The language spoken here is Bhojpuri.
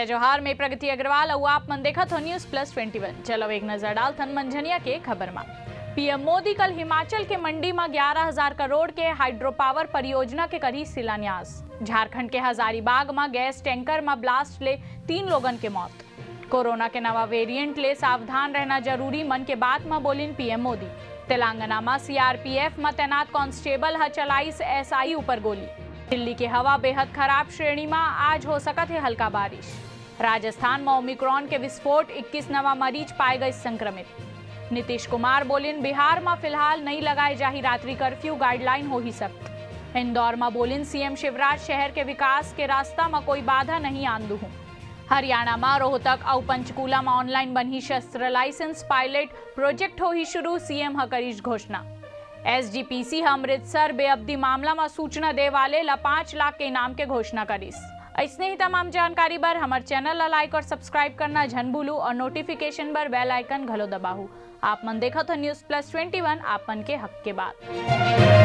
जोहार में प्रगति अग्रवाल और आप मन देखत हो न्यूज प्लस 21। चलो एक नजर डाल थन मंझनिया के खबर में। पीएम मोदी कल हिमाचल के मंडी में 11,000 करोड़ के हाइड्रो पावर परियोजना के करी शिलान्यास। झारखंड के हजारीबाग में गैस टैंकर में ब्लास्ट ले 3 लोगन के मौत। कोरोना के नवा वेरिएंट ले सावधान रहना जरूरी मन के बात में बोलिन पीएम मोदी। तेलंगाना में सीआरपीएफ में तैनात कांस्टेबल ह चलाई एसआई ऊपर गोली। दिल्ली के हवा बेहद खराब श्रेणी में आज हो सकत है हल्का बारिश। राजस्थान में ओमिक्रॉन के विस्फोट 21 नवा मरीज पाए गए संक्रमित। नीतीश कुमार बोलिन बिहार में फिलहाल नहीं लगाए जाही रात्रि कर्फ्यू, गाइडलाइन हो ही सख्त। इंदौर में बोलिन सीएम शिवराज शहर के विकास के रास्ता में कोई बाधा नहीं आंदू हूं। हरियाणा में रोहतक और पंचकूला में ऑनलाइन बनी शस्त्र लाइसेंस पायलट प्रोजेक्ट हो ही शुरू, सीएम ह करीश घोषणा। एसजीपीसी अमृतसर बेअब्दी मामला में सूचना दे वाले ला 5 लाख के इनाम के घोषणा करीस। ऐसने ही तमाम जानकारी बर हमारे चैनल ला लाइक और सब्सक्राइब करना झन भूलू और नोटिफिकेशन बर बेल आइकन घलो दबाहू। आप मन देखत हो न्यूज प्लस 21 आप मन के हक के बात।